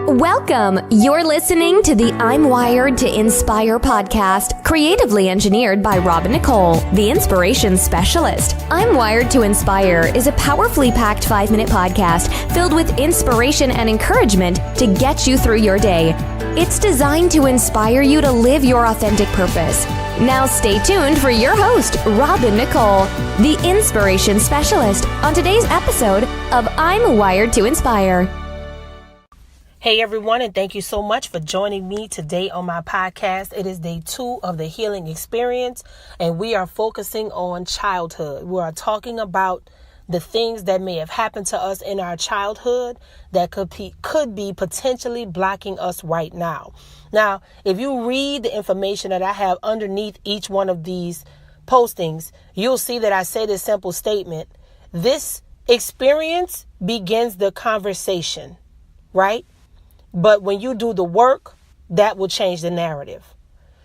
Welcome. You're listening to the I'm Wired to Inspire podcast, creatively engineered by Nicole, the inspiration specialist. I'm Wired to Inspire is a powerfully packed 5-minute podcast filled with inspiration and encouragement to get you through your day. It's designed to inspire you to live your authentic purpose. Now stay tuned for your host, Nicole, the inspiration specialist, on today's episode of I'm Wired to Inspire. Hey everyone, and thank you so much for joining me today on my podcast. It is day 2 of the healing experience, and we are focusing on childhood. We are talking about the things that may have happened to us in our childhood that could be potentially blocking us right now. Now, if you read the information that I have underneath each one of these postings, you'll see that I say this simple statement. This experience begins the conversation, right? But when you do the work, that will change the narrative.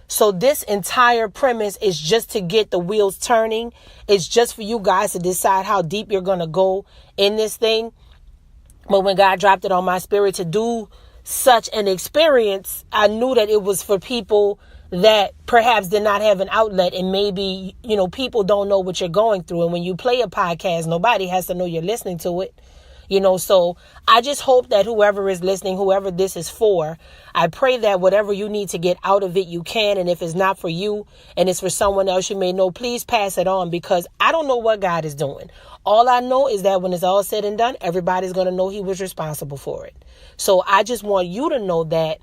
So this entire premise is just to get the wheels turning. It's just for you guys to decide how deep you're going to go in this thing. But when God dropped it on my spirit to do such an experience, I knew that it was for people that perhaps did not have an outlet, and maybe, people don't know what you're going through. And when you play a podcast, nobody has to know you're listening to it. So I just hope that whoever is listening, whoever this is for, I pray that whatever you need to get out of it, you can. And if it's not for you and it's for someone else you may know, please pass it on, because I don't know what God is doing. All I know is that when it's all said and done, everybody's going to know he was responsible for it. So I just want you to know that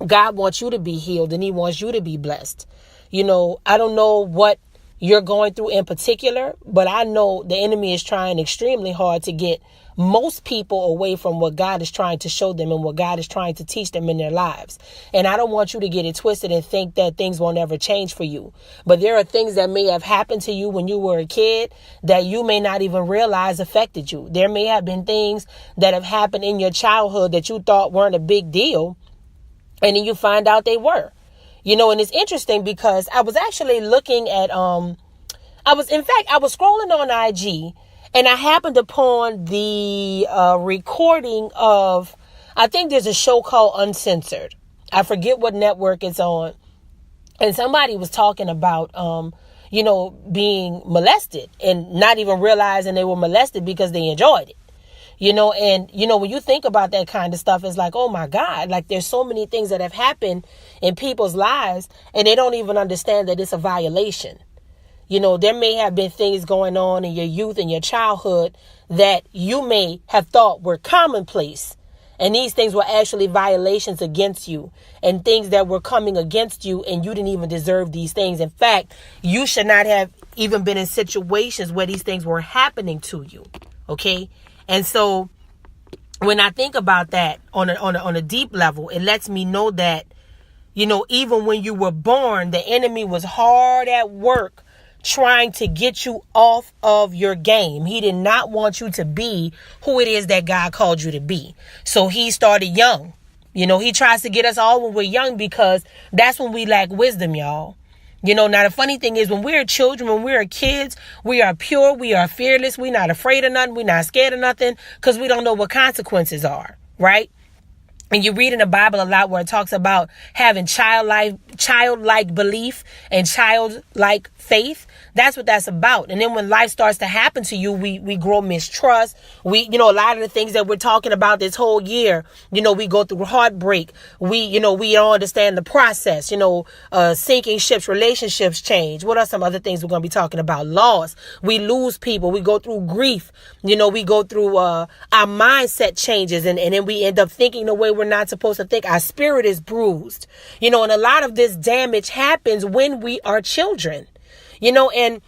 God wants you to be healed and he wants you to be blessed. I don't know what you're going through in particular, but I know the enemy is trying extremely hard to get most people away from what God is trying to show them and what God is trying to teach them in their lives. And I don't want you to get it twisted and think that things won't ever change for you. But there are things that may have happened to you when you were a kid that you may not even realize affected you. There may have been things that have happened in your childhood that you thought weren't a big deal, and then you find out they were. And it's interesting because I was actually looking at, I was scrolling on IG and I happened upon the recording of, I think there's a show called Uncensored. I forget what network it's on. And somebody was talking about, being molested and not even realizing they were molested because they enjoyed it. When you think about that kind of stuff, it's like, oh my God, like there's so many things that have happened in people's lives and they don't even understand that it's a violation. There may have been things going on in your youth and your childhood that you may have thought were commonplace. And these things were actually violations against you and things that were coming against you, and you didn't even deserve these things. In fact, you should not have even been in situations where these things were happening to you. Okay. And so when I think about that on a deep level, it lets me know that, even when you were born, the enemy was hard at work trying to get you off of your game. He did not want you to be who it is that God called you to be. So he started young. He tries to get us all when we're young because that's when we lack wisdom, y'all. Now the funny thing is when we're children, when we're kids, we are pure, we are fearless, we're not afraid of nothing, we're not scared of nothing because we don't know what consequences are, right? And you read in the Bible a lot where it talks about having childlike belief and childlike faith. That's what that's about. And then when life starts to happen to you, we grow mistrust. A lot of the things that we're talking about this whole year, we go through heartbreak. We don't understand the process, sinking ships, relationships change. What are some other things we're going to be talking about? Loss. We lose people. We go through grief. We go through our mindset changes and then we end up thinking the way we're not supposed to think. Our spirit is bruised, and a lot of this damage happens when we are children. And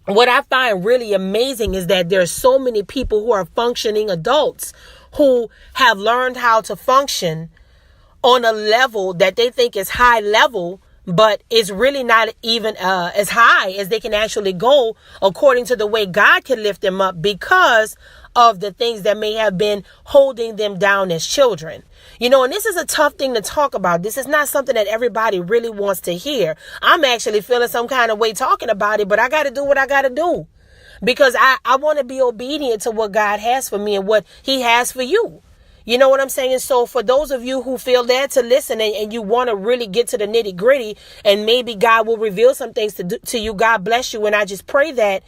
what I find really amazing is that there are so many people who are functioning adults who have learned how to function on a level that they think is high level, but it's really not even as high as they can actually go according to the way God can lift them up because of the things that may have been holding them down as children. And this is a tough thing to talk about. This is not something that everybody really wants to hear. I'm actually feeling some kind of way talking about it, but I got to do what I got to do because I want to be obedient to what God has for me and what he has for you. You know what I'm saying? So for those of you who feel led to listen and you want to really get to the nitty gritty, and maybe God will reveal some things to you, God bless you. And I just pray that,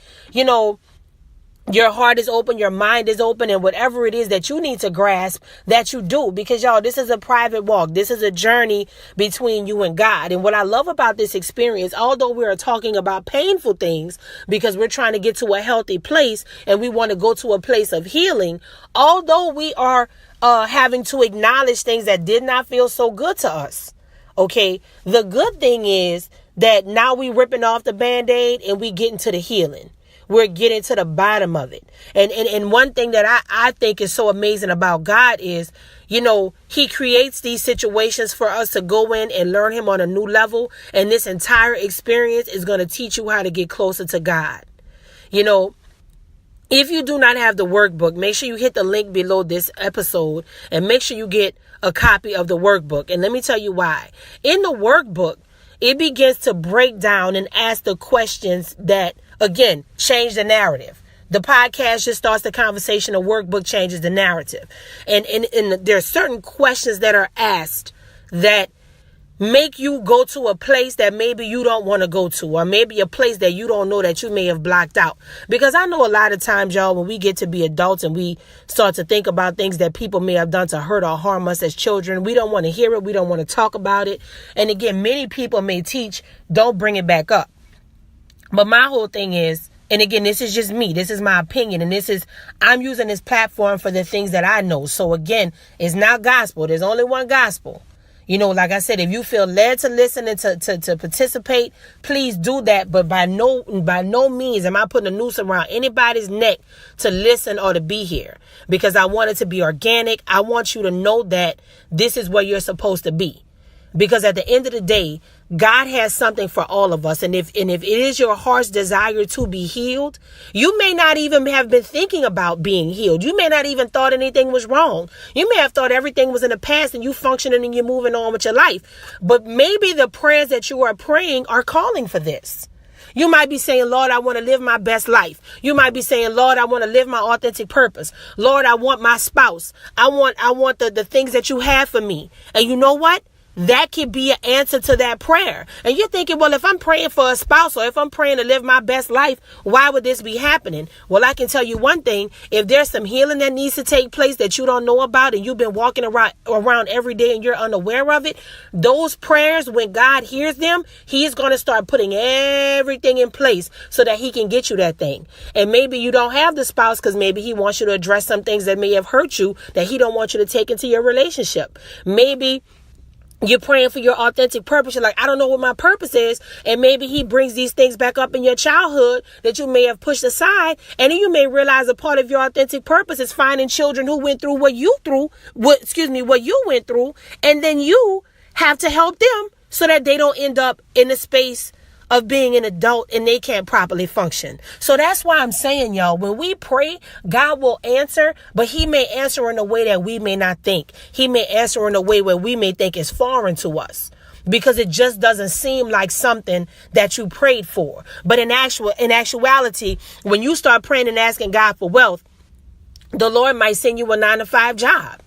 your heart is open, your mind is open, and whatever it is that you need to grasp, that you do. Because y'all, this is a private walk. This is a journey between you and God. And what I love about this experience, although we are talking about painful things because we're trying to get to a healthy place and we want to go to a place of healing, although we are having to acknowledge things that did not feel so good to us. Okay, the good thing is that now we ripping off the Band-Aid and we getting to the healing. We're getting to the bottom of it. And one thing that I think is so amazing about God is, he creates these situations for us to go in and learn him on a new level. And this entire experience is going to teach you how to get closer to God. If you do not have the workbook, make sure you hit the link below this episode and make sure you get a copy of the workbook. And let me tell you why. In the workbook, it begins to break down and ask the questions that, again, change the narrative. The podcast just starts the conversation. The workbook changes the narrative. And there are certain questions that are asked that make you go to a place that maybe you don't want to go to, or maybe a place that you don't know that you may have blocked out. Because I know a lot of times, y'all, when we get to be adults and we start to think about things that people may have done to hurt or harm us as children, we don't want to hear it. We don't want to talk about it. And again, many people may teach, don't bring it back up. But my whole thing is, and again, this is just me. This is my opinion. And I'm using this platform for the things that I know. So again, it's not gospel. There's only one gospel. Like I said, if you feel led to listen and to participate, please do that. But by no means am I putting a noose around anybody's neck to listen or to be here, because I want it to be organic. I want you to know that this is where you're supposed to be. Because at the end of the day, God has something for all of us. And if it is your heart's desire to be healed, you may not even have been thinking about being healed. You may not even thought anything was wrong. You may have thought everything was in the past and you functioning and you're moving on with your life. But maybe the prayers that you are praying are calling for this. You might be saying, Lord, I want to live my best life. You might be saying, Lord, I want to live my authentic purpose. Lord, I want my spouse. I want the things that you have for me. And you know what? That could be an answer to that prayer. And you're thinking, well, if I'm praying for a spouse or if I'm praying to live my best life, why would this be happening? Well, I can tell you one thing. If there's some healing that needs to take place that you don't know about and you've been walking around every day and you're unaware of it, those prayers, when God hears them, he's going to start putting everything in place so that he can get you that thing. And maybe you don't have the spouse because maybe he wants you to address some things that may have hurt you that he don't want you to take into your relationship. Maybe you're praying for your authentic purpose. You're like, I don't know what my purpose is. And maybe he brings these things back up in your childhood that you may have pushed aside. And then you may realize a part of your authentic purpose is finding children who went through what you went through. And then you have to help them so that they don't end up in a space of being an adult and they can't properly function. So that's why I'm saying, y'all, when we pray, God will answer, but he may answer in a way that we may not think. He may answer in a way where we may think is foreign to us, because it just doesn't seem like something that you prayed for. But in actuality, when you start praying and asking God for wealth, the Lord might send you a 9-to-5 job.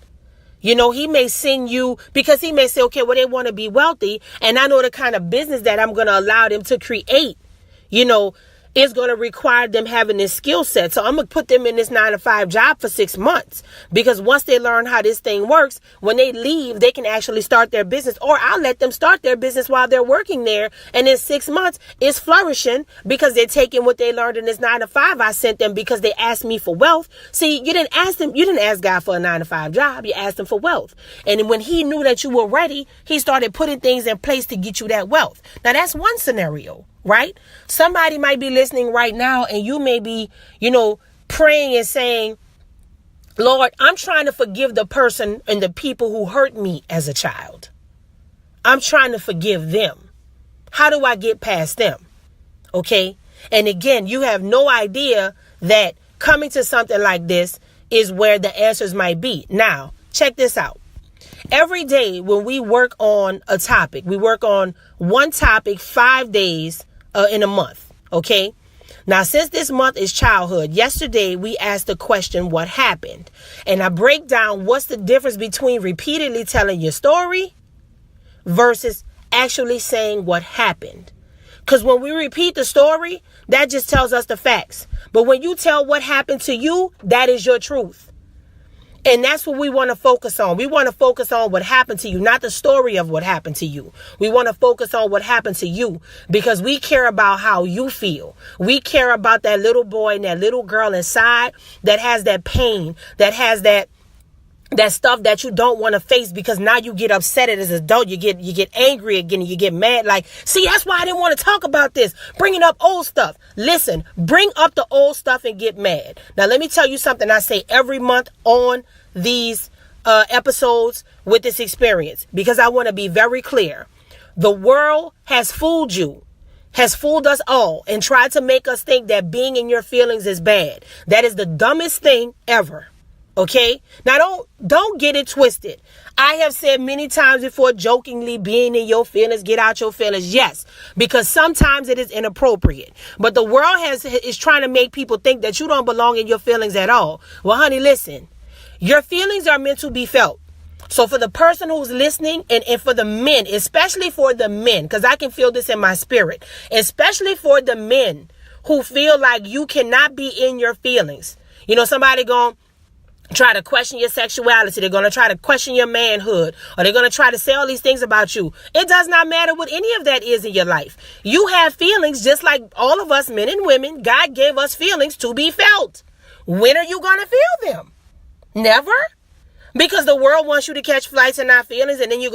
He may send you, because he may say, okay, well, they want to be wealthy. And I know the kind of business that I'm going to allow them to create, is going to require them having this skill set. So I'm going to put them in this 9-to-5 job for 6 months, because once they learn how this thing works, when they leave, they can actually start their business, or I'll let them start their business while they're working there. And in 6 months, it's flourishing because they're taking what they learned in this 9-to-5 I sent them because they asked me for wealth. See, you didn't ask God for a 9-to-5 job. You asked him for wealth. And when he knew that you were ready, he started putting things in place to get you that wealth. Now, that's one scenario. Right? Somebody might be listening right now and you may be, praying and saying, Lord, I'm trying to forgive the person and the people who hurt me as a child. I'm trying to forgive them. How do I get past them? Okay. And again, you have no idea that coming to something like this is where the answers might be. Now, check this out. Every day when we work on a topic, we work on one topic 5 days in a month. Okay. Now, since this month is childhood, yesterday we asked the question, what happened? And I break down what's the difference between repeatedly telling your story versus actually saying what happened. Because when we repeat the story, that just tells us the facts. But when you tell what happened to you, that is your truth. And that's what we want to focus on. We want to focus on what happened to you, not the story of what happened to you. We want to focus on what happened to you because we care about how you feel. We care about that little boy and that little girl inside that has that pain, that has that stuff that you don't want to face, because now you get upset as an adult. You get angry again. You get mad. Like, see, that's why I didn't want to talk about this. Bringing up old stuff. Listen, bring up the old stuff and get mad. Now, let me tell you something I say every month on these episodes with this experience, because I want to be very clear. The world has fooled you, has fooled us all, and tried to make us think that being in your feelings is bad. That is the dumbest thing ever. Okay? Now, don't get it twisted. I have said many times before, jokingly, being in your feelings, get out your feelings. Yes, because sometimes it is inappropriate. But the world is trying to make people think that you don't belong in your feelings at all. Well, honey, listen. Your feelings are meant to be felt. So for the person who's listening, and for the men, especially for the men, because I can feel this in my spirit, especially for the men who feel like you cannot be in your feelings. You know, somebody going to try to question your sexuality. They're going to try to question your manhood, or they're going to try to say all these things about you. It does not matter what any of that is in your life. You have feelings just like all of us, men and women. God gave us feelings to be felt. When are you going to feel them? Never. Because the world wants you to catch flights and not feelings, and then you're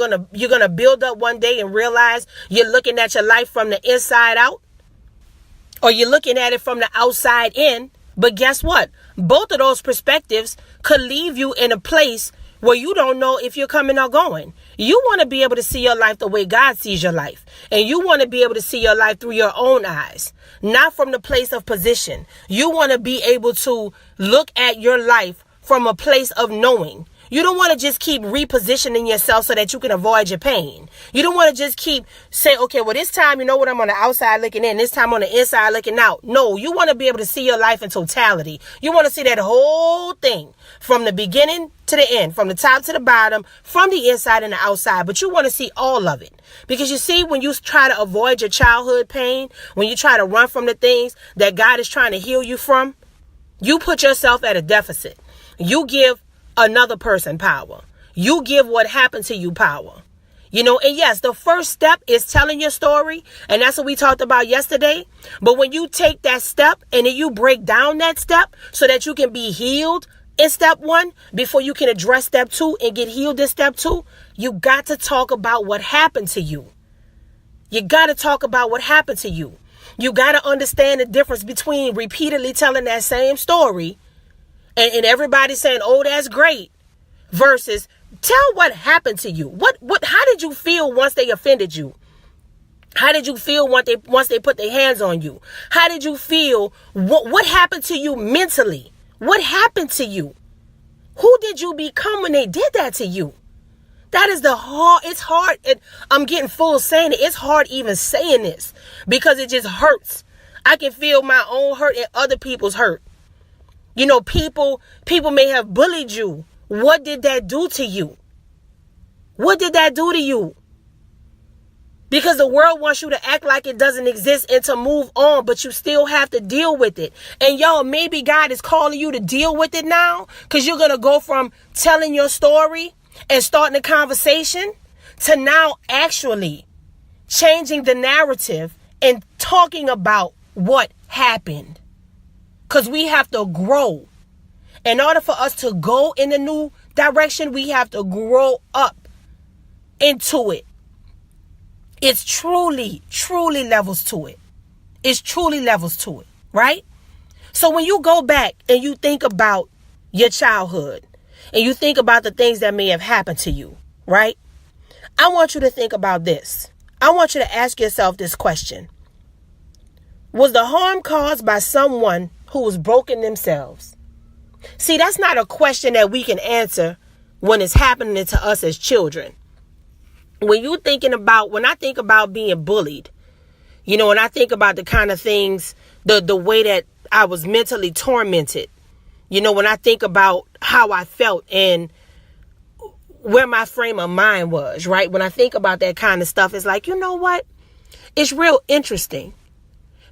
gonna build up one day and realize you're looking at your life from the inside out, or you're looking at it from the outside in. But guess what? Both of those perspectives could leave you in a place where you don't know if you're coming or going. You want to be able to see your life the way God sees your life, and you want to be able to see your life through your own eyes, not from the place of position. You want to be able to look at your life from a place of knowing. You don't want to just keep repositioning yourself so that you can avoid your pain. You don't want to just keep saying, okay, well, this time, you know what, I'm on the outside looking in, this time on the inside looking out. No, you want to be able to see your life in totality. You want to see that whole thing from the beginning to the end, from the top to the bottom, from the inside and the outside. But you want to see all of it. Because you see, when you try to avoid your childhood pain, when you try to run from the things that God is trying to heal you from, you put yourself at a deficit. You give another person power. You give what happened to you power. You know, and yes, the first step is telling your story. And that's what we talked about yesterday. But when you take that step and then you break down that step so that you can be healed in step one before you can address step two and get healed in step two, you got to talk about what happened to you. You got to talk about what happened to you. You got to understand the difference between repeatedly telling that same story and everybody saying, oh, that's great, versus tell what happened to you. How did you feel once they offended you? How did you feel once they put their hands on you? How did you feel? What happened to you mentally? What happened to you? Who did you become when they did that to you? That is it's hard. I'm getting full saying it. It's hard even saying this because it just hurts. I can feel my own hurt and other people's hurt. You know, people may have bullied you. What did that do to you? What did that do to you? Because the world wants you to act like it doesn't exist and to move on, but you still have to deal with it. And y'all, maybe God is calling you to deal with it now, because you're going to go from telling your story and starting a conversation to now actually changing the narrative and talking about what happened. Because we have to grow. In order for us to go in a new direction, we have to grow up into it. It's truly levels to it. It's truly levels to it, right? So when you go back and you think about your childhood and you think about the things that may have happened to you, right? I want you to think about this. I want you to ask yourself this question. Was the harm caused by someone who was broken themselves? See, that's not a question that we can answer when it's happening to us as children. When I think about being bullied, you know, when I think about the kind of things the way that I was mentally tormented. You know, when I think about how I felt and where my frame of mind was, right? When I think about that kind of stuff, it's like, you know what? It's real interesting,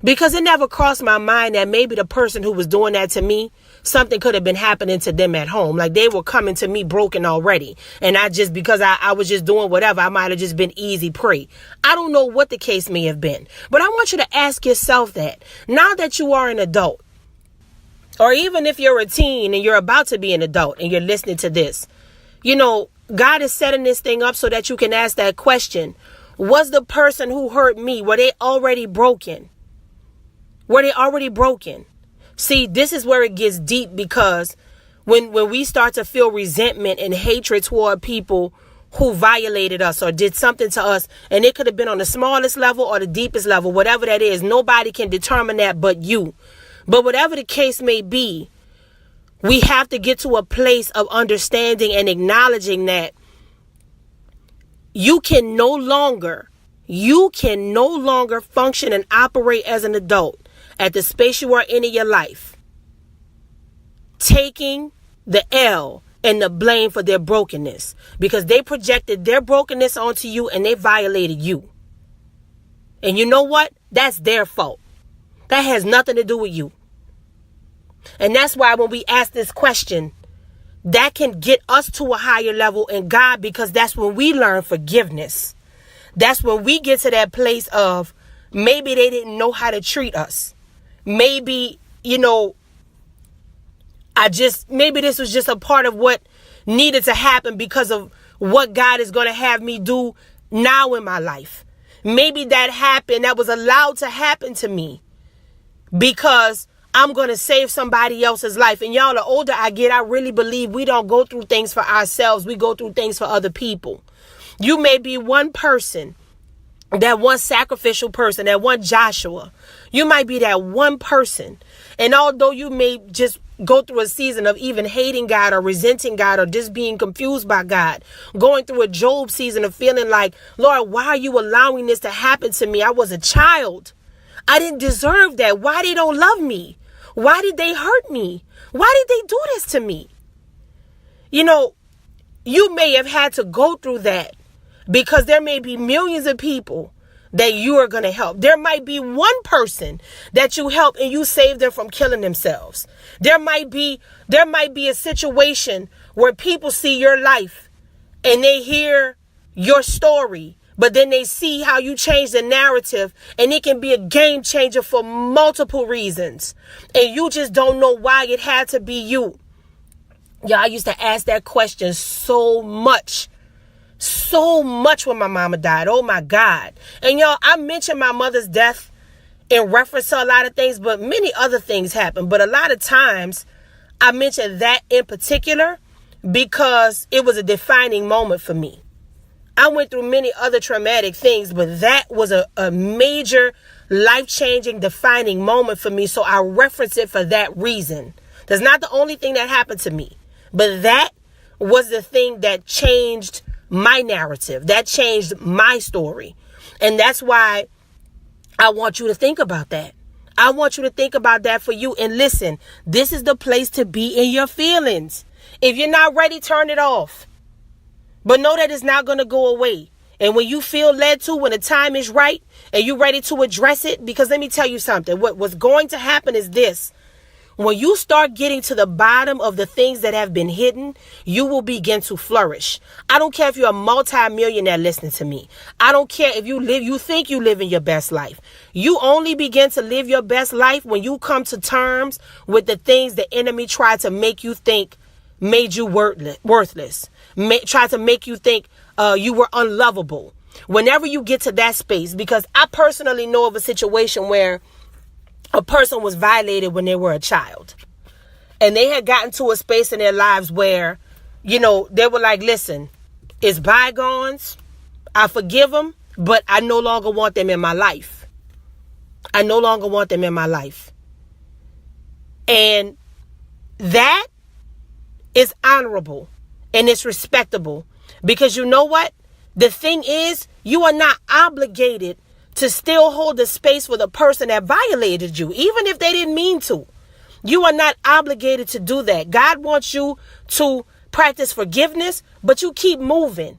because it never crossed my mind that maybe the person who was doing that to me, something could have been happening to them at home. Like they were coming to me broken already. And I just, because I was just doing whatever, I might have just been easy prey. I don't know what the case may have been. But I want you to ask yourself that now that you are an adult, or even if you're a teen and you're about to be an adult and you're listening to this, you know, God is setting this thing up so that you can ask that question. Was the person who hurt me, were they already broken? Were they already broken? See, this is where it gets deep, because when we start to feel resentment and hatred toward people who violated us or did something to us, and it could have been on the smallest level or the deepest level, whatever that is, nobody can determine that but you. But whatever the case may be, we have to get to a place of understanding and acknowledging that you can no longer function and operate as an adult at the space you are in your life, taking the L and the blame for their brokenness, because they projected their brokenness onto you and they violated you. And you know what? That's their fault. That has nothing to do with you. And that's why when we ask this question, that can get us to a higher level in God, because that's when we learn forgiveness. That's when we get to that place of maybe they didn't know how to treat us. Maybe, you know, maybe this was just a part of what needed to happen because of what God is going to have me do now in my life. Maybe that happened, that was allowed to happen to me because I'm going to save somebody else's life. And y'all, the older I get, I really believe we don't go through things for ourselves. We go through things for other people. You may be one person, that one sacrificial person, that one Joshua. You might be that one person. And although you may just go through a season of even hating God or resenting God or just being confused by God, going through a Job season of feeling like, Lord, why are you allowing this to happen to me? I was a child. I didn't deserve that. Why they don't love me? Why did they hurt me? Why did they do this to me? You know, you may have had to go through that, because there may be millions of people that you are going to help. There might be one person that you help and you save them from killing themselves. There might be a situation where people see your life and they hear your story, but then they see how you change the narrative, and it can be a game changer for multiple reasons. And you just don't know why it had to be you. Yeah, I used to ask that question so much when my mama died. Oh my God. And y'all, I mentioned my mother's death in reference to a lot of things, but many other things happened. But a lot of times I mentioned that in particular because it was a defining moment for me. I went through many other traumatic things, but that was a major life-changing, defining moment for me. So I reference it for that reason. That's not the only thing that happened to me, but that was the thing that changed my narrative, that changed my story. And that's why I want you to think about that. I want you to think about that for you. And listen, this is the place to be in your feelings. If you're not ready, turn it off. But know that it's not going to go away. And when you feel led to, when the time is right and you're ready to address it, because let me tell you something, what's going to happen is this. When you start getting to the bottom of the things that have been hidden, you will begin to flourish. I don't care if you're a multi-millionaire listening to me. I don't care if you think you live in your best life. You only begin to live your best life when you come to terms with the things the enemy tried to make you think made you worthless. Tried to make you think you were unlovable. Whenever you get to that space, because I personally know of a situation where a person was violated when they were a child. And they had gotten to a space in their lives where, you know, they were like, listen, it's bygones. I forgive them, but I no longer want them in my life. I no longer want them in my life. And that is honorable and it's respectable, because you know what? The thing is, you are not obligated to still hold the space for the person that violated you, even if they didn't mean to. You are not obligated to do that. God wants you to practice forgiveness, but you keep moving.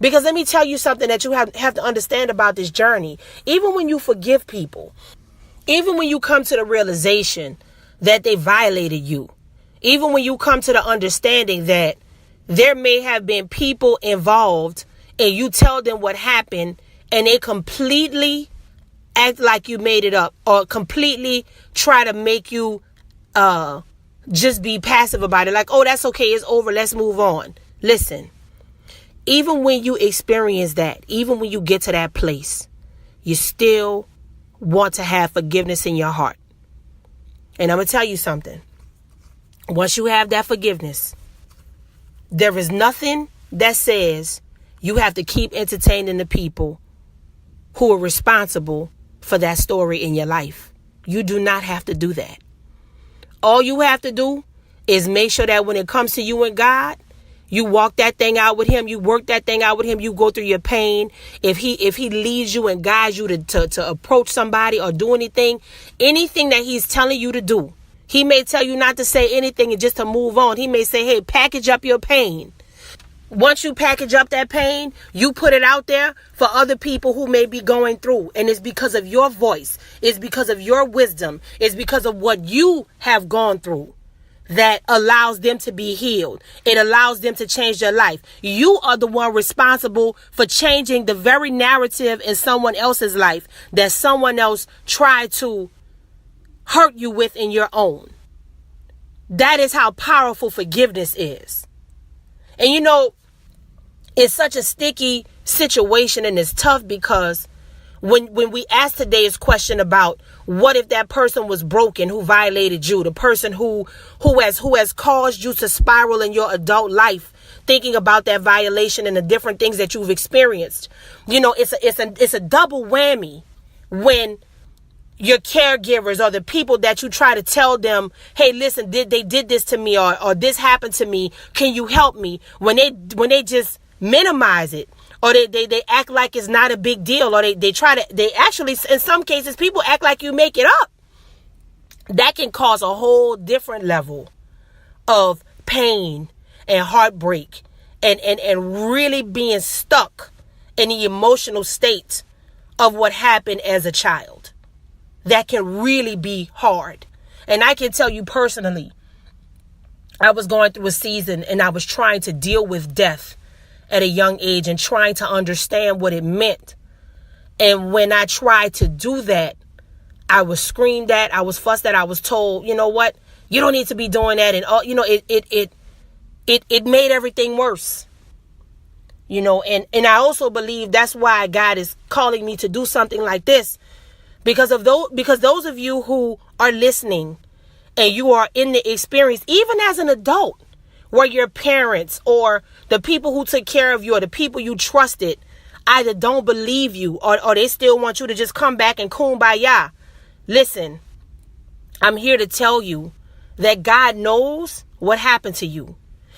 Because let me tell you something that you have to understand about this journey. Even when you forgive people, even when you come to the realization that they violated you, even when you come to the understanding that there may have been people involved and you tell them what happened and they completely act like you made it up or completely try to make you just be passive about it. Like, oh, that's okay. It's over. Let's move on. Listen, even when you experience that, even when you get to that place, you still want to have forgiveness in your heart. And I'm going to tell you something. Once you have that forgiveness, there is nothing that says you have to keep entertaining the people who are responsible for that story in your life. You do not have to do that. All you have to do is make sure that when it comes to you and God, you walk that thing out with him. You work that thing out with him. You go through your pain. If he leads you and guides you to approach somebody or do anything that he's telling you to do, he may tell you not to say anything and just to move on. He may say, hey, package up your pain. Once you package up that pain, you put it out there for other people who may be going through. And it's because of your voice. It's because of your wisdom. It's because of what you have gone through that allows them to be healed. It allows them to change their life. You are the one responsible for changing the very narrative in someone else's life that someone else tried to hurt you with in your own. That is how powerful forgiveness is. And you know, it's such a sticky situation and it's tough because when we ask today's question about what if that person was broken who violated you, the person who has caused you to spiral in your adult life, thinking about that violation and the different things that you've experienced. You know, it's a double whammy when your caregivers or the people that you try to tell them, hey, listen, they did this to me or this happened to me. Can you help me? When they just minimize it or they act like it's not a big deal or they actually, in some cases, people act like you make it up. That can cause a whole different level of pain and heartbreak and really being stuck in the emotional state of what happened as a child. That can really be hard. And I can tell you personally, I was going through a season and I was trying to deal with death at a young age and trying to understand what it meant. And when I tried to do that, I was screamed at, I was fussed at, I was told, you know what, you don't need to be doing that. And all, you know, it made everything worse. You know, and I also believe that's why God is calling me to do something like this. Because those of you who are listening and you are in the experience, even as an adult, where your parents or the people who took care of you or the people you trusted either don't believe you or they still want you to just come back and kumbaya. Listen, I'm here to tell you that God knows what happened to you.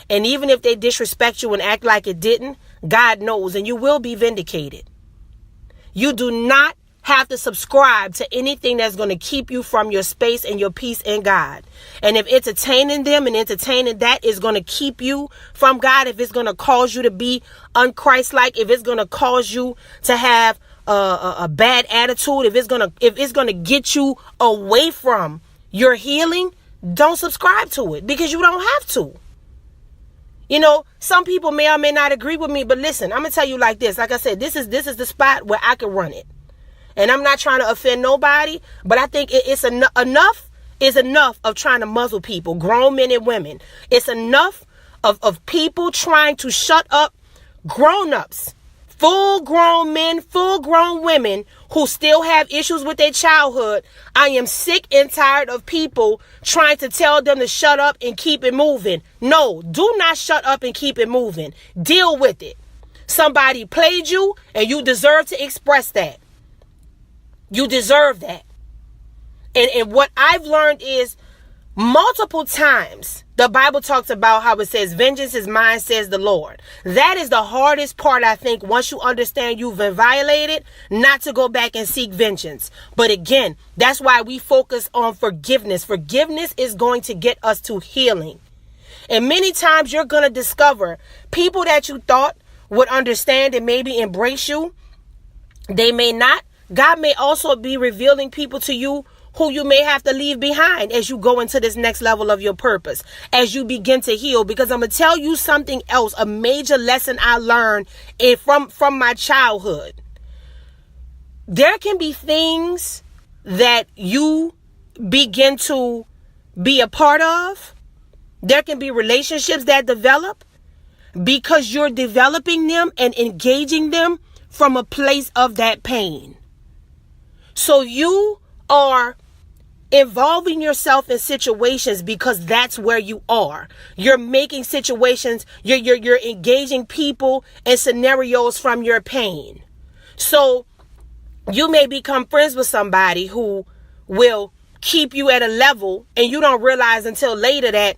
And even if they disrespect you and act like it didn't, God knows, and you will be vindicated. You do not have to subscribe to anything that's going to keep you from your space and your peace in God. And if entertaining them and entertaining that is going to keep you from God, if it's going to cause you to be unchristlike, if it's going to cause you to have a bad attitude, if it's going to get you away from your healing, don't subscribe to it because you don't have to. You know, some people may or may not agree with me, but listen, I'm going to tell you like this. Like I said, this is the spot where I can run it. And I'm not trying to offend nobody, but I think it's enough is enough of trying to muzzle people, grown men and women. It's enough of people trying to shut up grown-ups, full-grown men, full-grown women who still have issues with their childhood. I am sick and tired of people trying to tell them to shut up and keep it moving. No, do not shut up and keep it moving. Deal with it. Somebody played you and you deserve to express that. You deserve that. And what I've learned is Multiple times, the Bible talks about how it says, vengeance is mine, says the Lord. That is the hardest part, I think, once you understand you've been violated, not to go back and seek vengeance. But again, that's why we focus on forgiveness. Forgiveness is going to get us to healing. And many times you're going to discover people that you thought would understand and maybe embrace you. They may not. God may also be revealing people to you who you may have to leave behind as you go into this next level of your purpose, as you begin to heal. Because I'm going to tell you something else, a major lesson I learned from my childhood. There can be things that you begin to be a part of. There can be relationships that develop because you're developing them and engaging them from a place of that pain. So you are involving yourself in situations because that's where you are. You're making situations, you're engaging people and scenarios from your pain. So you may become friends with somebody who will keep you at a level and you don't realize until later that,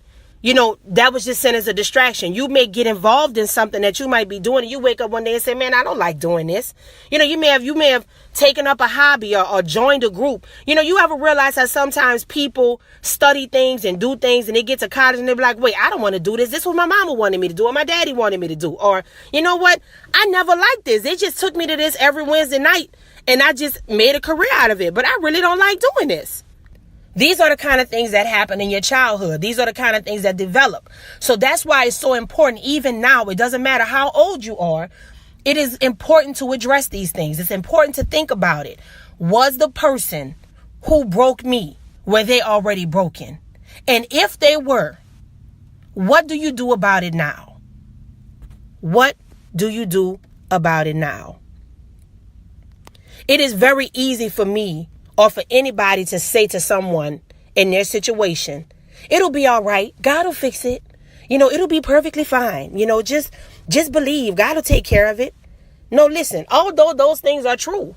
that was just sent as a distraction. You may get involved in something that you might be doing and you wake up one day and say, man, I don't like doing this. You may have taken up a hobby or joined a group. You ever realize that sometimes people study things and do things and they get to college and they're like, wait, I don't want to do this. This is what my mama wanted me to do or my daddy wanted me to do. Or, you know what? I never liked this. They just took me to this every Wednesday night and I just made a career out of it. But I really don't like doing this. These are the kind of things that happen in your childhood. These are the kind of things that develop. So that's why it's so important. Even now, it doesn't matter how old you are. It is important to address these things. It's important to think about it. Was the person who broke me, were they already broken? And if they were, what do you do about it now? What do you do about it now? It is very easy for me or for anybody to say to someone in their situation, it'll be all right. God will fix it. It'll be perfectly fine. Just believe God will take care of it. No, listen, although those things are true,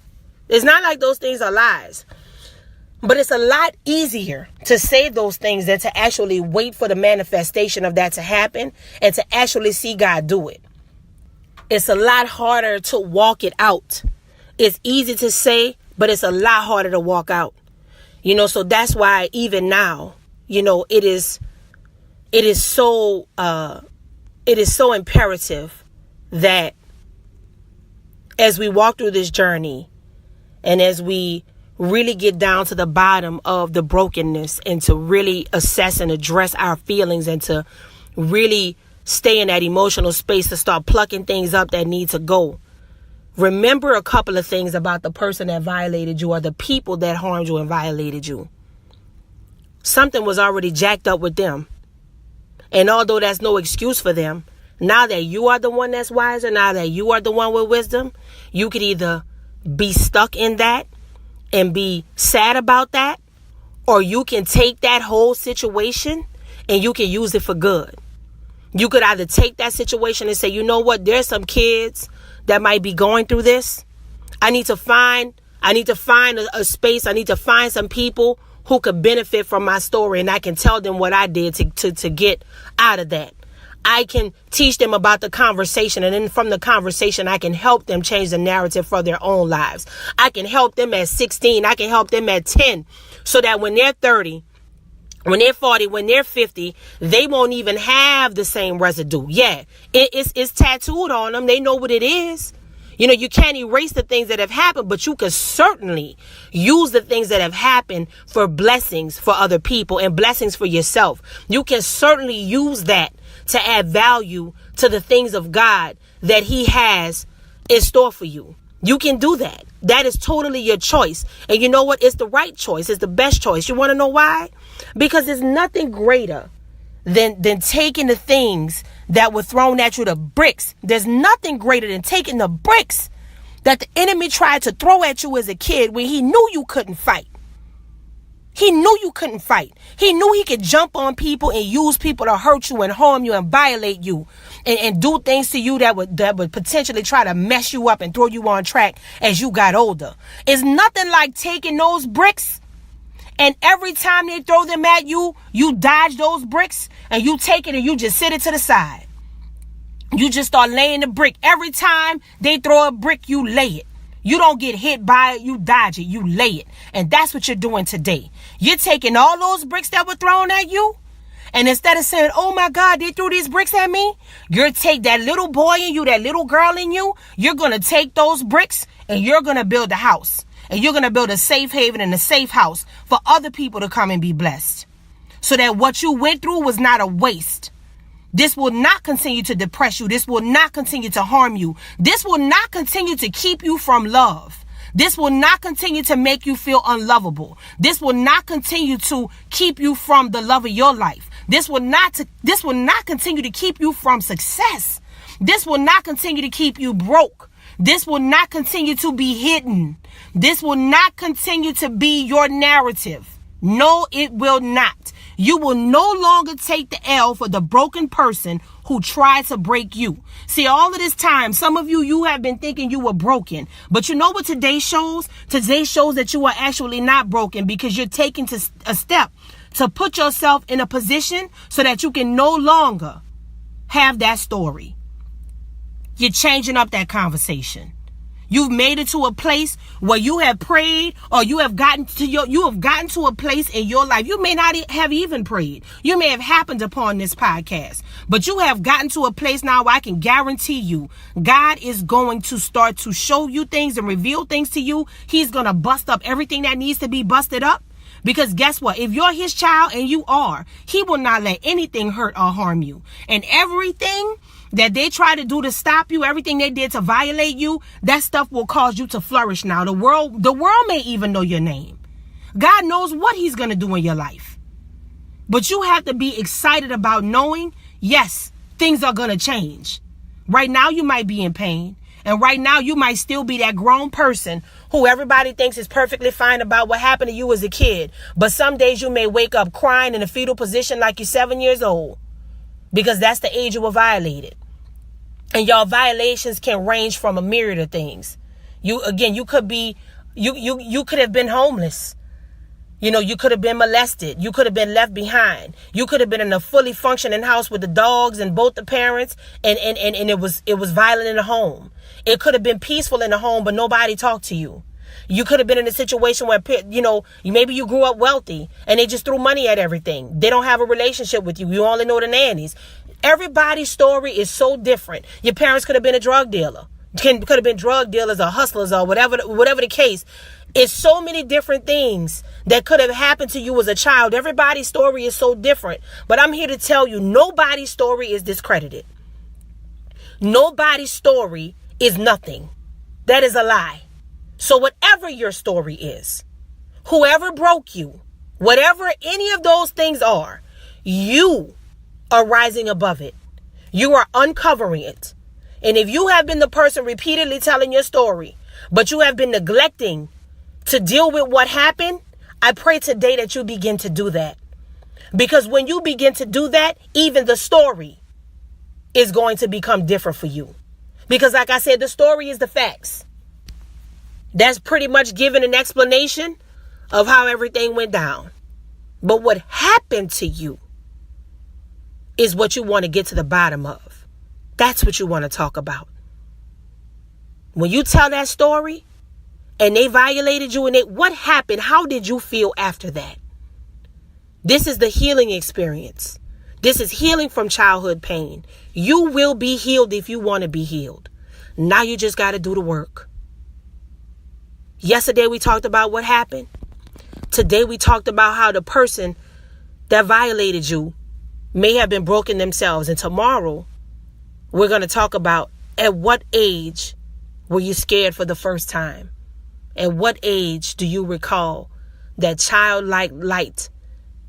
it's not like those things are lies. But it's a lot easier to say those things than to actually wait for the manifestation of that to happen and to actually see God do it. It's a lot harder to walk it out. It's easy to say, but it's a lot harder to walk out. So that's why even now, it is so imperative that as we walk through this journey and as we really get down to the bottom of the brokenness and to really assess and address our feelings and to really stay in that emotional space to start plucking things up that need to go. Remember a couple of things about the person that violated you or the people that harmed you and violated you. Something was already jacked up with them. And although that's no excuse for them, now that you are the one that's wiser, now that you are the one with wisdom, you could either be stuck in that and be sad about that, or you can take that whole situation and you can use it for good. You could either take that situation and say, you know what, there's some kids that might be going through this. I need to find a space. I need to find some people who could benefit from my story, and I can tell them what I did to get out of that. I can teach them about the conversation, and then from the conversation, I can help them change the narrative for their own lives. I can help them at 16. I can help them at 10, so that when they're 30, when they're 40, when they're 50, they won't even have the same residue. Yeah, it's tattooed on them. They know what it is. You can't erase the things that have happened, but you can certainly use the things that have happened for blessings for other people and blessings for yourself. You can certainly use that to add value to the things of God that He has in store for you. You can do that. That is totally your choice. And you know what? It's the right choice. It's the best choice. You want to know why? Because there's nothing greater than taking the things that were thrown at you, the bricks. There's nothing greater than taking the bricks that the enemy tried to throw at you as a kid when he knew you couldn't fight. He knew you couldn't fight. He knew he could jump on people and use people to hurt you and harm you and violate you and do things to you that would potentially try to mess you up and throw you on track as you got older. It's nothing like taking those bricks And every time they throw them at you, you dodge those bricks and you take it and you just sit it to the side. You just start laying the brick. Every time they throw a brick, you lay it. You don't get hit by it, you dodge it, you lay it. And that's what you're doing today. You're taking all those bricks that were thrown at you, and instead of saying, oh my God, they threw these bricks at me, you're take that little boy in you, that little girl in you, you're going to take those bricks and you're going to build a house. And you're going to build a safe haven and a safe house for other people to come and be blessed. So that what you went through was not a waste. This will not continue to depress you. This will not continue to harm you. This will not continue to keep you from love. This will not continue to make you feel unlovable. This will not continue to keep you from the love of your life. This will not continue to keep you from success. This will not continue to keep you broke. This will not continue to be hidden. This will not continue to be your narrative. No, it will not. You will no longer take the L for the broken person who tried to break you. See, all of this time, some of you have been thinking you were broken. But you know what today shows? Today shows that you are actually not broken, because you're taking a step to put yourself in a position so that you can no longer have that story. You're changing up that conversation. You've made it to a place where you have prayed, or you have gotten to a place in your life. You may not have even prayed. You may have happened upon this podcast, but you have gotten to a place now where I can guarantee you God is going to start to show you things and reveal things to you. He's going to bust up everything that needs to be busted up. Because guess what? If you're his child, and you are, he will not let anything hurt or harm you. And everything that they try to do to stop you, everything they did to violate you, that stuff will cause you to flourish now. The world may even know your name. God knows what he's going to do in your life. But you have to be excited about knowing, yes, things are going to change. Right now, you might be in pain. And right now, you might still be that grown person who everybody thinks is perfectly fine about what happened to you as a kid. But some days you may wake up crying in a fetal position like you're 7 years old, because that's the age you were violated. And y'all, violations can range from a myriad of things. You could have been homeless. You could have been molested. You could have been left behind. You could have been in a fully functioning house with the dogs and both the parents, and it was violent in the home. It could have been peaceful in the home, but nobody talked to you. You could have been in a situation where, maybe you grew up wealthy and they just threw money at everything. They don't have a relationship with you. You only know the nannies. Everybody's story is so different. Your parents could have been a drug dealer. Could have been drug dealers or hustlers or whatever the case. It's so many different things that could have happened to you as a child. Everybody's story is so different. But I'm here to tell you, nobody's story is discredited. Nobody's story is nothing. That is a lie. So whatever your story is, whoever broke you, whatever any of those things are, you are rising above it. You are uncovering it. And if you have been the person repeatedly telling your story, but you have been neglecting to deal with what happened, I pray today that you begin to do that. Because when you begin to do that, even the story is going to become different for you. Because like I said, the story is the facts. That's pretty much giving an explanation of how everything went down. But what happened to you is what you want to get to the bottom of. That's what you want to talk about. When you tell that story and they violated you, and what happened? How did you feel after that? This is the healing experience. This is healing from childhood pain. You will be healed if you want to be healed. Now you just got to do the work. Yesterday we talked about what happened. Today we talked about how the person that violated you may have been broken themselves. And tomorrow we're going to talk about, at what age were you scared for the first time? At what age do you recall that childlike light,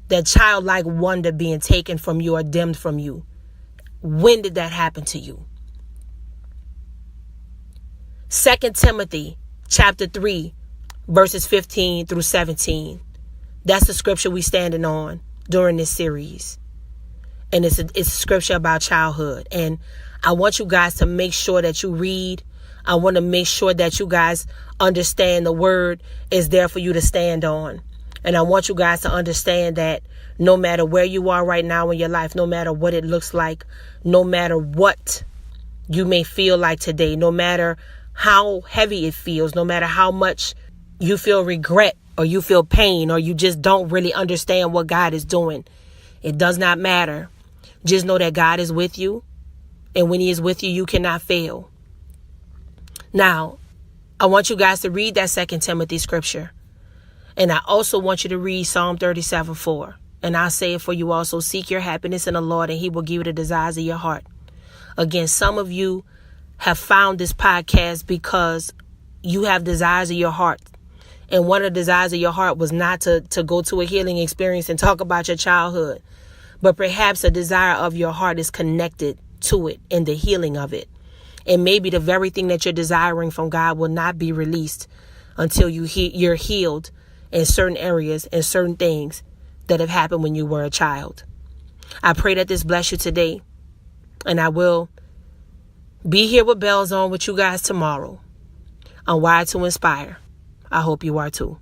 that childlike wonder being taken from you or dimmed from you? When did that happen to you? 2 Timothy chapter 3, verses 15 through 17. That's the scripture we standing on during this series. And it's a scripture about childhood. And I want you guys to make sure that you read. I want to make sure that you guys understand the word is there for you to stand on. And I want you guys to understand that no matter where you are right now in your life, no matter what it looks like, no matter what you may feel like today, no matter how heavy it feels, no matter how much you feel regret or you feel pain or you just don't really understand what God is doing, it does not matter. Just know that God is with you. And when he is with you, you cannot fail. Now, I want you guys to read that 2 Timothy scripture. And I also want you to read Psalm 37:4. And I'll say it for you also. Seek your happiness in the Lord, and he will give you the desires of your heart. Again, some of you have found this podcast because you have desires of your heart. And one of the desires of your heart was not to go to a healing experience and talk about your childhood. But perhaps a desire of your heart is connected to it and the healing of it. And maybe the very thing that you're desiring from God will not be released until you're healed in certain areas and certain things that have happened when you were a child. I pray that this bless you today. And I will be here with bells on with you guys tomorrow on Wired to Inspire. I hope you are too.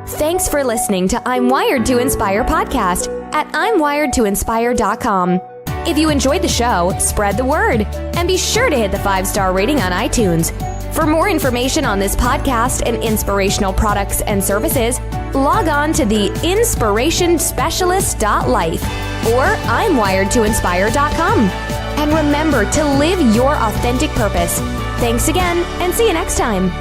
Thanks for listening to I'm Wired to Inspire podcast at I'mWiredToInspire.com. If you enjoyed the show, spread the word and be sure to hit the 5-star rating on iTunes. For more information on this podcast and inspirational products and services, log on to the inspirationspecialist.life or I'mWiredToInspire.com. And remember to live your authentic purpose. Thanks again, and see you next time.